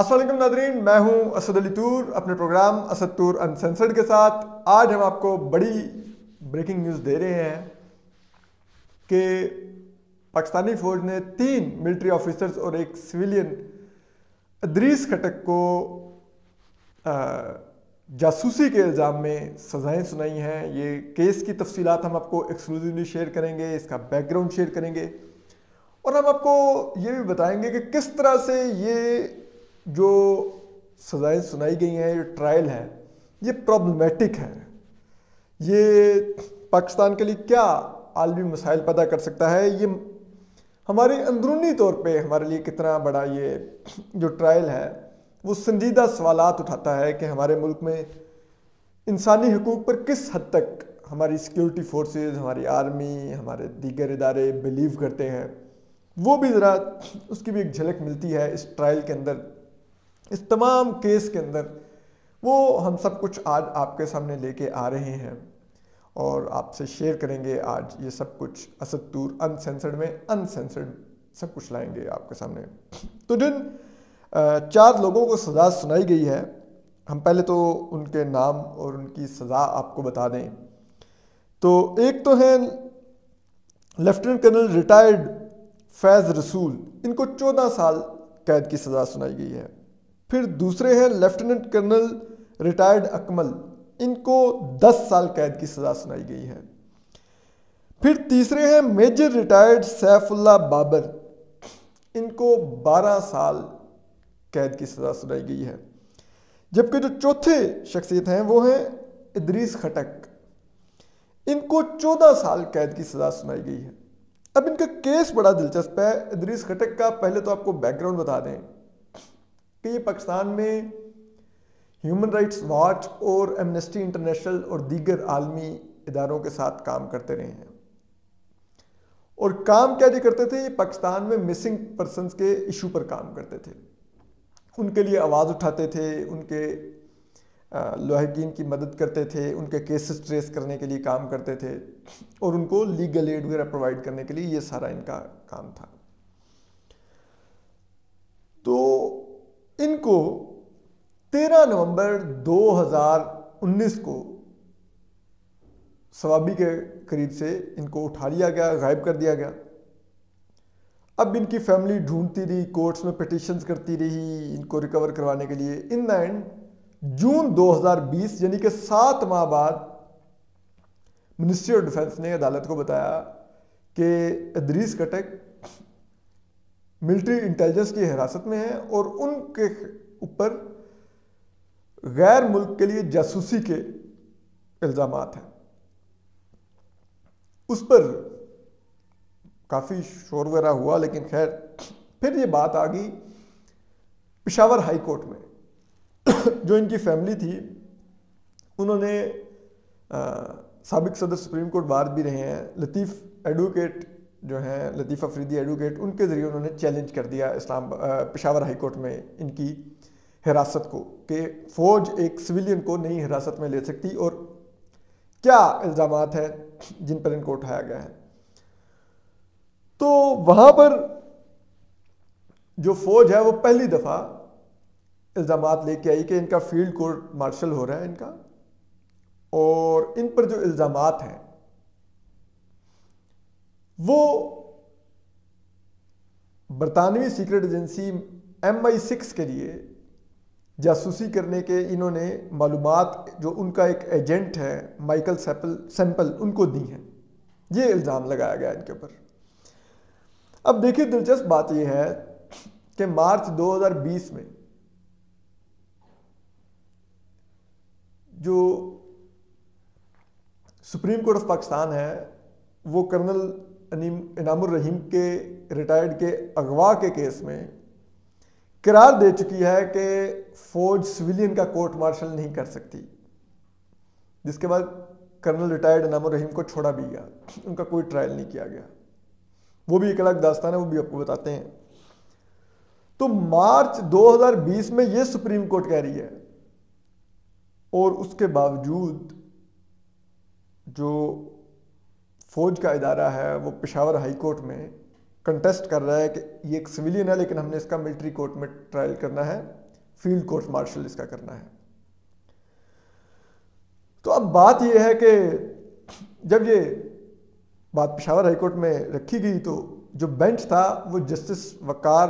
السلام علیکم ناظرین، میں ہوں اسد علی طور اپنے پروگرام اسد طور انسنسرڈ کے ساتھ۔ آج ہم آپ کو بڑی بریکنگ نیوز دے رہے ہیں کہ پاکستانی فوج نے 3 ملٹری آفیسرز اور ایک سویلین ادریس کھٹک کو جاسوسی کے الزام میں سزائیں سنائی ہیں۔ یہ کیس کی تفصیلات ہم آپ کو ایکسکلوزیولی شیئر کریں گے، اس کا بیک گراؤنڈ شیئر کریں گے، اور ہم آپ کو یہ بھی بتائیں گے کہ کس طرح سے یہ جو سزائیں سنائی گئی ہیں، یہ ٹرائل ہے، یہ پرابلمیٹک ہے، یہ پاکستان کے لیے کیا عالمی مسائل پیدا کر سکتا ہے، یہ ہمارے اندرونی طور پہ ہمارے لیے کتنا بڑا یہ جو ٹرائل ہے وہ سنجیدہ سوالات اٹھاتا ہے کہ ہمارے ملک میں انسانی حقوق پر کس حد تک ہماری سیکیورٹی فورسز، ہماری آرمی، ہمارے دیگر ادارے بلیو کرتے ہیں۔ وہ بھی ذرا اس کی بھی ایک جھلک ملتی ہے اس ٹرائل کے اندر، اس تمام کیس کے اندر۔ وہ ہم سب کچھ آج آپ کے سامنے لے کے آ رہے ہیں اور آپ سے شیئر کریں گے۔ آج یہ سب کچھ اسد طور انسنسرڈ میں انسنسرڈ سب کچھ لائیں گے آپ کے سامنے۔ تو جن 4 لوگوں کو سزا سنائی گئی ہے، ہم پہلے تو ان کے نام اور ان کی سزا آپ کو بتا دیں۔ تو ایک تو ہیں لیفٹیننٹ کرنل ریٹائرڈ فیض رسول، ان کو 14 سال قید کی سزا سنائی گئی ہے۔ پھر دوسرے ہیں لیفٹیننٹ کرنل ریٹائرڈ اکمل، ان کو 10 سال قید کی سزا سنائی گئی ہے۔ پھر تیسرے ہیں میجر ریٹائرڈ سیف اللہ بابر، ان کو 12 سال قید کی سزا سنائی گئی ہے۔ جبکہ جو چوتھے شخصیت ہیں وہ ہیں ادریس کھٹک، ان کو 14 سال قید کی سزا سنائی گئی ہے۔ اب ان کا کیس بڑا دلچسپ ہے ادریس کھٹک کا۔ پہلے تو آپ کو بیک گراؤنڈ بتا دیں کہ یہ پاکستان میں ہیومن رائٹس واچ اور ایمنسٹی انٹرنیشنل اور دیگر عالمی اداروں کے ساتھ کام کرتے رہے ہیں۔ اور کام کیا جی کرتے تھے؟ یہ پاکستان میں مسنگ پرسنز کے ایشو پر کام کرتے تھے، ان کے لیے آواز اٹھاتے تھے، ان کے لاحقین کی مدد کرتے تھے، ان کے کیسز ٹریس کرنے کے لیے کام کرتے تھے، اور ان کو لیگل ایڈ وغیرہ پرووائڈ کرنے کے لیے یہ سارا ان کا کام تھا۔ تو ان کو 13 نومبر 2019 کو صوابی کے قریب سے ان کو اٹھا لیا گیا، غائب کر دیا گیا۔ اب ان کی فیملی ڈھونڈتی رہی، کورٹس میں پٹیشنز کرتی رہی ان کو ریکور کروانے کے لیے۔ ان دا اینڈ جون 2020 یعنی کہ 7 ماہ بعد منسٹری آف ڈیفنس نے عدالت کو بتایا کہ ادریس کھٹک ملٹری انٹیلیجنس کی حراست میں ہے اور ان کے اوپر غیر ملک کے لیے جاسوسی کے الزامات ہیں۔ اس پر کافی شور وغیرہ ہوا، لیکن خیر پھر یہ بات آ گئی پشاور ہائی کورٹ میں۔ جو ان کی فیملی تھی انہوں نے سابق صدر سپریم کورٹ بار بھی رہے ہیں لطیف ایڈوکیٹ جو ہیں، لطیف افریدی ایڈوکیٹ، ان کے ذریعے انہوں نے چیلنج کر دیا پشاور ہائی کورٹ میں ان کی حراست کو کہ فوج ایک سویلین کو نہیں حراست میں لے سکتی، اور کیا الزامات ہیں جن پر ان کو اٹھایا گیا ہے۔ تو وہاں پر جو فوج ہے وہ پہلی دفعہ الزامات لے کے آئی کہ ان کا فیلڈ کورٹ مارشل ہو رہا ہے ان کا، اور ان پر جو الزامات ہیں وہ برطانوی سیکرٹ ایجنسی MI6 کے لیے جاسوسی کرنے کے انہوں نے معلومات جو ان کا ایک ایجنٹ ہے مائیکل سیمپل ان کو دی ہیں۔ یہ الزام لگایا گیا ان کے اوپر۔ اب دیکھیے دلچسپ بات یہ ہے کہ مارچ 2020 میں جو سپریم کورٹ آف پاکستان ہے وہ کرنل انعام الرحیم کے ریٹائرڈ کے اغوا کے کیس میں قرار دے چکی ہے کہ فوج سویلین کا کورٹ مارشل نہیں کر سکتی، جس کے بعد کرنل ریٹائرڈ انعام الرحیم کو چھوڑا بھی گیا، ان کا کوئی ٹرائل نہیں کیا گیا۔ وہ بھی ایک الگ داستان ہے، وہ بھی آپ کو بتاتے ہیں۔ تو مارچ 2020 میں یہ سپریم کورٹ کہہ رہی ہے، اور اس کے باوجود جو فوج کا ادارہ ہے وہ پشاور ہائی کورٹ میں کنٹیسٹ کر رہا ہے کہ یہ ایک سویلین ہے لیکن ہم نے اس کا ملٹری کورٹ میں ٹرائل کرنا ہے، فیلڈ کورٹ مارشل اس کا کرنا ہے۔ تو اب بات یہ ہے کہ جب یہ بات پشاور ہائی کورٹ میں رکھی گئی تو جو بینچ تھا وہ جسٹس وقار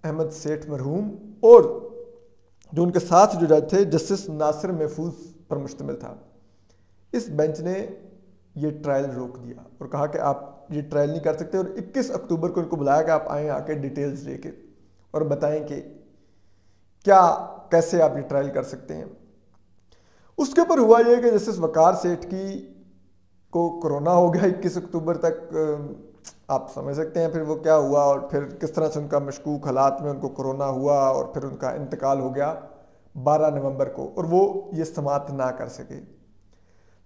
احمد سیٹھ مرحوم اور جو ان کے ساتھ جو جج تھے جسٹس ناصر محفوظ پر مشتمل تھا۔ اس بینچ نے یہ ٹرائل روک دیا اور کہا کہ آپ یہ ٹرائل نہیں کر سکتے، اور 21 اکتوبر کو ان کو بلایا کہ آپ آئیں آ کے ڈیٹیلز لے کے اور بتائیں کہ کیا کیسے آپ یہ ٹرائل کر سکتے ہیں۔ اس کے اوپر ہوا یہ کہ جسٹس وقار سیٹھ کی کو کرونا ہو گیا 21 اکتوبر تک، آپ سمجھ سکتے ہیں پھر وہ کیا ہوا اور پھر کس طرح سے ان کا مشکوک حالات میں ان کو کرونا ہوا اور پھر ان کا انتقال ہو گیا 12 نومبر کو، اور وہ یہ سماعت نہ کر سکے۔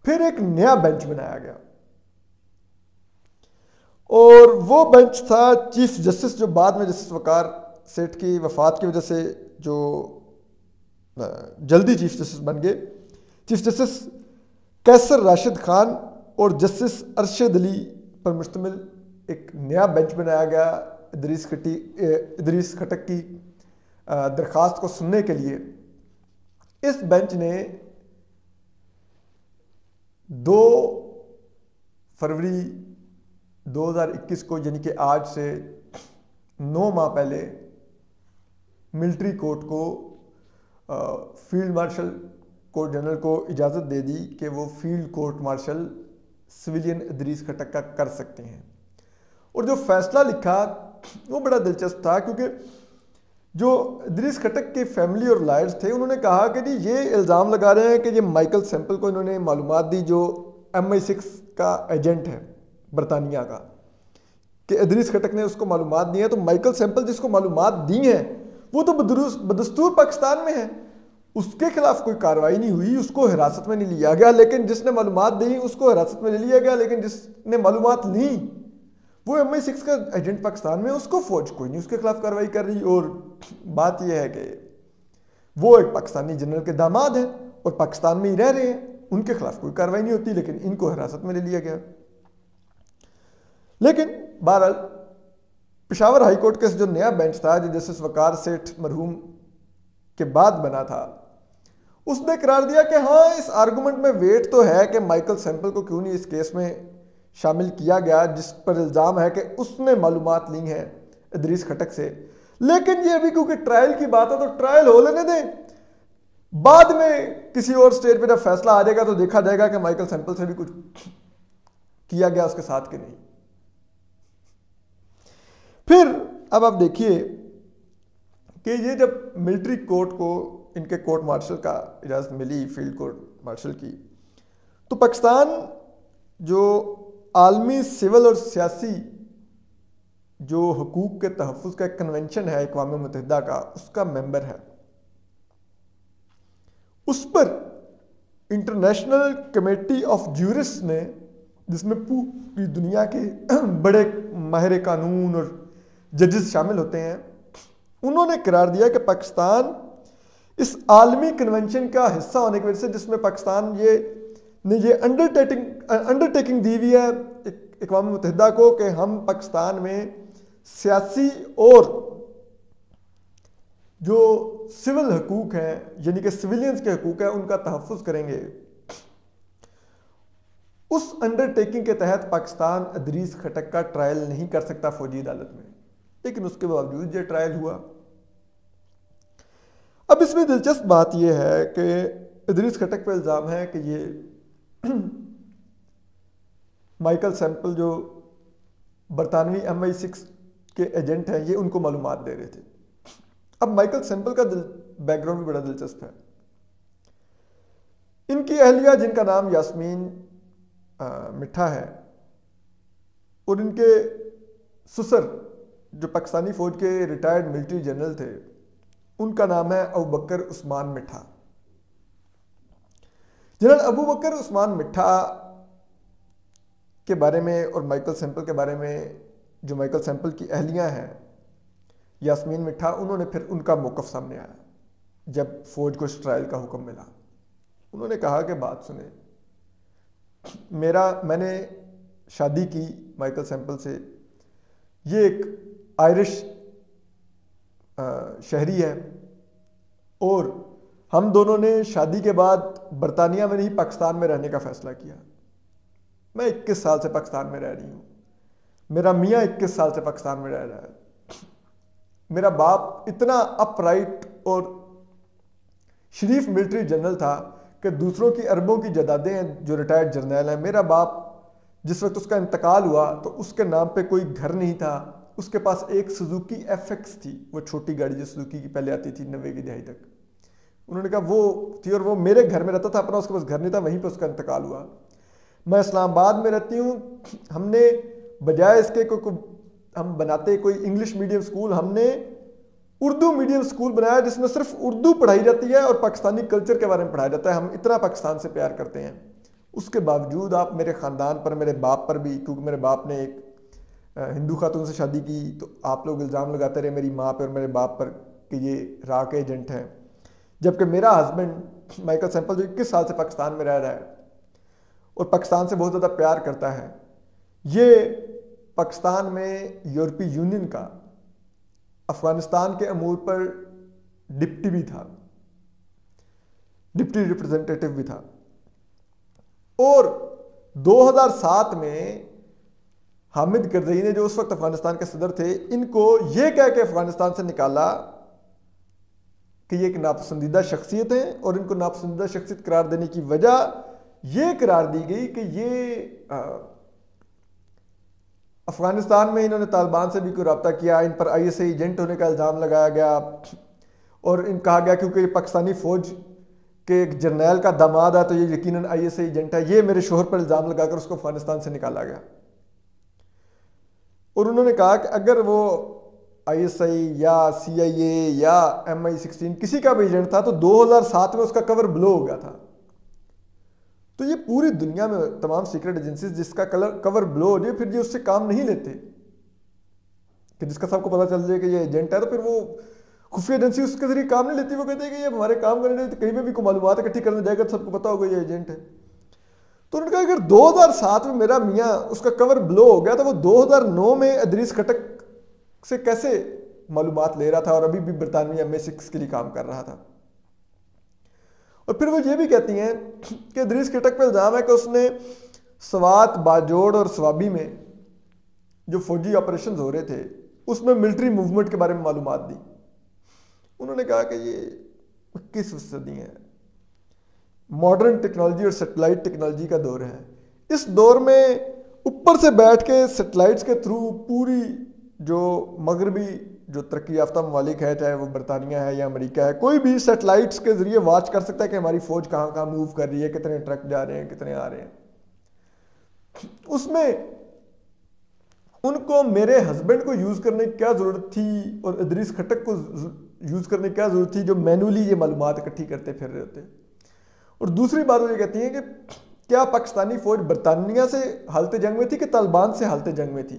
پھر ایک نیا بینچ بنایا گیا اور وہ بینچ تھا چیف جسٹس، جو بعد میں جسٹس وقار سیٹھ کی وفات کی وجہ سے جو جلدی چیف جسٹس بن گئے، چیف جسٹس قیصر راشد خان اور جسٹس ارشد علی پر مشتمل ایک نیا بینچ بنایا گیا ادریس خٹک کی درخواست کو سننے کے لیے۔ اس بینچ نے 2 فروری 2021 کو، یعنی کہ آج سے 9 ماہ پہلے، ملٹری کورٹ کو فیلڈ مارشل کورٹ جنرل کو اجازت دے دی کہ وہ field court martial civilian Idris Khattak کا کر سکتے ہیں۔ اور جو فیصلہ لکھا وہ بڑا دلچسپ تھا، کیونکہ جو ادریس خٹک کے فیملی اور لائرز تھے انہوں نے کہا کہ جی یہ الزام لگا رہے ہیں کہ یہ مائیکل سیمپل کو انہوں نے معلومات دی، جو MI6 کا ایجنٹ ہے برطانیہ کا، کہ ادریس خٹک نے اس کو معلومات دی ہیں، تو مائیکل سیمپل جس کو معلومات دی ہیں وہ تو بدستور پاکستان میں ہے، اس کے خلاف کوئی کارروائی نہیں ہوئی، اس کو حراست میں نہیں لیا گیا، لیکن جس نے معلومات دی اس کو حراست میں لے لیا گیا، لیکن جس نے معلومات لیں وہ MI6 کا ایجنٹ پاکستان میں، اس کو فوج کوئی نہیں اس کے خلاف کارروائی کر رہی۔ اور بات یہ ہے کہ وہ ایک پاکستانی جنرل کے داماد ہیں اور پاکستان میں ہی رہ رہے ہیں، ان کے خلاف کوئی کارروائی نہیں ہوتی، لیکن ان کو حراست میں لے لیا گیا۔ لیکن بہرحال پشاور ہائی کورٹ کا جو نیا بینچ تھا، جو جسٹس وقار سیٹھ مرحوم کے بعد بنا تھا، اس نے قرار دیا کہ ہاں اس آرگومنٹ میں ویٹ تو ہے کہ مائیکل سیمپل کو کیوں نہیں اس کیس میں شامل کیا گیا جس پر الزام ہے کہ اس نے معلومات لی ہیں ادریس خٹک سے، لیکن یہ ابھی کیونکہ ٹرائل کی بات ہے تو ٹرائل ہو لینے دیں، بعد میں کسی اور سٹیج پہ جب فیصلہ آ جائے گا تو دیکھا جائے گا کہ مائیکل سیمپل سے بھی کچھ کیا گیا اس کے ساتھ کہ نہیں۔ پھر اب آپ دیکھیے کہ یہ جب ملٹری کورٹ کو ان کے کورٹ مارشل کا اجازت ملی، فیلڈ کورٹ مارشل کی، تو پاکستان جو عالمی سول اور سیاسی جو حقوق کے تحفظ کا ایک کنونشن ہے اقوام متحدہ کا، اس کا ممبر ہے۔ اس پر انٹرنیشنل کمیٹی آف جورسٹ نے، جس میں پوری دنیا کے بڑے ماہر قانون اور ججز شامل ہوتے ہیں، انہوں نے قرار دیا کہ پاکستان اس عالمی کنونشن کا حصہ ہونے کی وجہ سے، جس میں پاکستان یہ انڈرٹیکنگ دی ہوئی ہے اقوام متحدہ کو کہ ہم پاکستان میں سیاسی اور جو سول حقوق ہیں، یعنی کہ سویلینز کے حقوق ہیں، ان کا تحفظ کریں گے۔ اس انڈرٹیکنگ کے تحت پاکستان ادریس خٹک کا ٹرائل نہیں کر سکتا فوجی عدالت میں، لیکن اس کے باوجود یہ ٹرائل ہوا۔ اب اس میں دلچسپ بات یہ ہے کہ ادریس خٹک پہ الزام ہے کہ یہ مائیکل سیمپل جو برطانوی MI6 کے ایجنٹ ہیں، یہ ان کو معلومات دے رہے تھے۔ اب مائیکل سیمپل کا بیک گراؤنڈ بھی بڑا دلچسپ ہے۔ ان کی اہلیہ جن کا نام یاسمین مٹھا ہے، اور ان کے سسر جو پاکستانی فوج کے ریٹائرڈ ملٹری جنرل تھے، ان کا نام ہے ابوبکر عثمان مٹھا۔ جنرل ابوبکر عثمان مٹھا کے بارے میں اور مائیکل سیمپل کے بارے میں، جو مائیکل سیمپل کی اہلیہ ہیں یاسمین مٹھا، انہوں نے پھر ان کا موقف سامنے آیا جب فوج کو اس ٹرائل کا حکم ملا۔ انہوں نے کہا کہ بات سنیں، میں نے شادی کی مائیکل سیمپل سے، یہ ایک آئرش شہری ہے اور ہم دونوں نے شادی کے بعد برطانیہ میں نہیں پاکستان میں رہنے کا فیصلہ کیا. میں 21 سال سے پاکستان میں رہ رہی ہوں. میرا میاں 21 سال سے پاکستان میں رہ رہا ہے. میرا باپ اتنا اپ رائٹ اور شریف ملٹری جنرل تھا کہ دوسروں کی اربوں کی جائیدادیں ہیں جو ریٹائرڈ جرنیل ہیں. میرا باپ جس وقت اس کا انتقال ہوا تو اس کے نام پہ کوئی گھر نہیں تھا. اس کے پاس ایک سزوکی FX تھی, وہ چھوٹی گاڑی جو سزوکی کی پہلے آتی تھی 90 کی دہائی تک. انہوں نے کہا وہ تھی اور وہ میرے گھر میں رہتا تھا اپنا, اس کے پاس گھر نہیں تھا, وہیں پہ اس کا انتقال ہوا. میں اسلام آباد میں رہتی ہوں. ہم نے بجائے اس کے ہم بناتے کوئی انگلش میڈیم اسکول, ہم نے اردو میڈیم اسکول بنایا جس میں صرف اردو پڑھائی جاتی ہے اور پاکستانی کلچر کے بارے میں پڑھایا جاتا ہے. ہم اتنا پاکستان سے پیار کرتے ہیں. اس کے باوجود آپ میرے خاندان پر, میرے باپ پر بھی, کیونکہ میرے باپ نے ایک ہندو خاتون سے شادی کی, تو آپ لوگ الزام لگاتے رہے میری ماں پہ اور میرے باپ پر کہ یہ را کے ایجنٹ ہیں. جبکہ میرا ہسبینڈ مائیکل سیمپل جو 21 سال سے پاکستان میں رہ رہا ہے اور پاکستان سے بہت زیادہ پیار کرتا ہے, یہ پاکستان میں یورپی یونین کا افغانستان کے امور پر ڈپٹی بھی تھا, ڈپٹی ریپرزینٹیٹو بھی تھا. اور 2007 میں حامد کرزئی نے جو اس وقت افغانستان کے صدر تھے, ان کو یہ کہہ کے افغانستان سے نکالا کہ یہ ایک ناپسندیدہ شخصیت ہے, اور ان کو ناپسندیدہ شخصیت قرار دینے کی وجہ یہ قرار دی گئی کہ یہ افغانستان میں انہوں نے طالبان سے بھی کوئی رابطہ کیا, ان پر ISI ایجنٹ ہونے کا الزام لگایا گیا, اور ان کہا گیا کیونکہ یہ پاکستانی فوج کے ایک جرنیل کا داماد ہے تو یہ یقیناً ISI ایجنٹ ہے. یہ میرے شوہر پر الزام لگا کر اس کو افغانستان سے نکالا گیا. اور انہوں نے کہا کہ اگر وہ ISI یا CIA یا MI16 کسی کا بھی ایجنٹ تھا تو 2007 میں اس کا کور بلو ہو گیا تھا. تو یہ پوری دنیا میں تمام سیکرٹ ایجنسیز جس کا کور بلو ہو جائے پھر یہ اس سے کام نہیں لیتے, کہ جس کا سب کو پتہ چل جائے کہ یہ ایجنٹ ہے تو پھر وہ خفیہ ایجنسی اس کے ذریعے کام نہیں لیتی. وہ کہتے ہیں کہ یہ ہمارے کام کرنے کہیں پہ بھی کوئی معلومات اکٹھی کرنے جائے گا تو سب کو پتہ ہوگا یہ ایجنٹ ہے. تو انہوں نے کہا اگر 2007 میں میرا میاں اس کا کور بلو ہو گیا تو وہ 2009 میں ادریس کھٹک سے کیسے معلومات لے رہا تھا اور ابھی بھی برطانوی MI6 کے لیے کام کر رہا تھا. اور پھر وہ یہ بھی کہتی ہیں کہ ادریس کھٹک پہ الزام ہے کہ اس نے سوات, باجوڑ اور سوابی میں جو فوجی آپریشنز ہو رہے تھے اس میں ملٹری موومنٹ کے بارے میں معلومات دی. انہوں نے کہا کہ یہ 21ویں صدی ہے, ماڈرن ٹیکنالوجی اور سیٹلائٹ ٹیکنالوجی کا دور ہے. اس دور میں اوپر سے بیٹھ کے سیٹلائٹس کے تھرو پوری جو مغربی جو ترقی یافتہ ممالک ہے, چاہے وہ برطانیہ ہے یا امریکہ ہے, کوئی بھی سیٹلائٹس کے ذریعے واچ کر سکتا ہے کہ ہماری فوج کہاں کہاں موو کر رہی ہے, کتنے ٹرک جا رہے ہیں, کتنے آ رہے ہیں. اس میں ان کو میرے ہسبینڈ کو یوز کرنے کی کیا ضرورت تھی اور ادریس کھٹک کو یوز کرنے کی کیا ضرورت تھی جو مینولی یہ معلومات اکٹھی کرتے پھر رہے ہوتے. اور دوسری بات وہ یہ کہتی ہیں کہ کیا پاکستانی فوج برطانیہ سے حالت جنگ میں تھی کہ طالبان سے حالت جنگ میں تھی.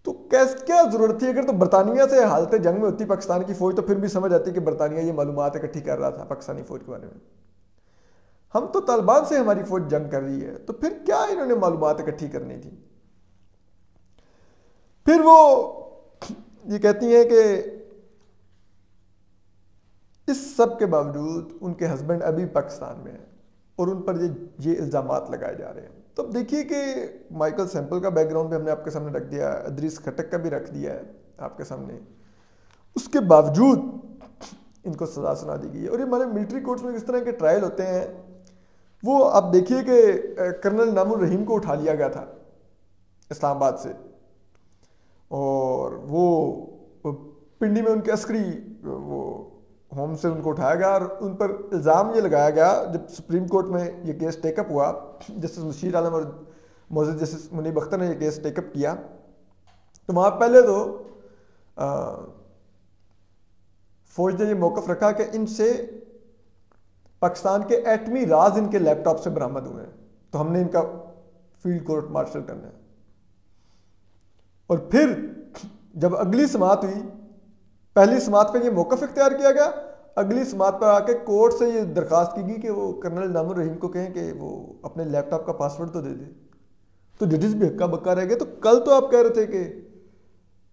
تو کیا ضرورت تھی, اگر تو برطانیہ سے حالت جنگ میں ہوتی پاکستان کی فوج تو پھر بھی سمجھ آتی کہ برطانیہ یہ معلومات اکٹھی کر رہا تھا پاکستانی فوج کے بارے میں. ہم تو طالبان سے ہماری فوج جنگ کر رہی ہے تو پھر کیا انہوں نے معلومات اکٹھی کرنی تھی. پھر وہ یہ کہتی ہیں کہ اس سب کے باوجود ان کے ہسبینڈ ابھی پاکستان میں ہیں اور ان پر یہ الزامات لگائے جا رہے ہیں. تو اب دیکھیے کہ مائیکل سیمپل کا بیک گراؤنڈ بھی ہم نے آپ کے سامنے رکھ دیا, ادریس کھٹک کا بھی رکھ دیا ہے آپ کے سامنے. اس کے باوجود ان کو سزا سنا دی گئی ہے. اور یہ ہمارے ملٹری کورٹس میں کس طرح کے ٹرائل ہوتے ہیں, وہ آپ دیکھیے کہ کرنل نام الرحیم کو اٹھا لیا گیا تھا اسلام آباد سے, اور وہ پنڈی میں ان کے عسکری وہ ہوم سے ان کو اٹھایا گیا اور ان پر الزام یہ لگایا گیا. جب سپریم کورٹ میں یہ کیس ٹیک اپ ہوا, جسٹس مشیر عالم اور معزز جسٹس منیب اختر نے یہ کیس ٹیک اپ کیا, تو وہاں پہلے تو فوج نے یہ موقف رکھا کہ ان سے پاکستان کے ایٹمی راز ان کے لیپ ٹاپ سے برآمد ہوئے ہیں تو ہم نے ان کا فیلڈ کورٹ مارشل کرنا ہے. اور پھر جب اگلی سماعت ہوئی, پہلی سماعت پہ یہ موقف اختیار کیا گیا, اگلی سماعت پہ آ کے کورٹ سے یہ درخواست کی گئی کہ وہ کرنل نام الرحیم کو کہیں کہ وہ اپنے لیپ ٹاپ کا پاسورڈ تو دے دے. تو ججز بھی ہکا بکا رہ گئے. تو کل تو آپ کہہ رہے تھے کہ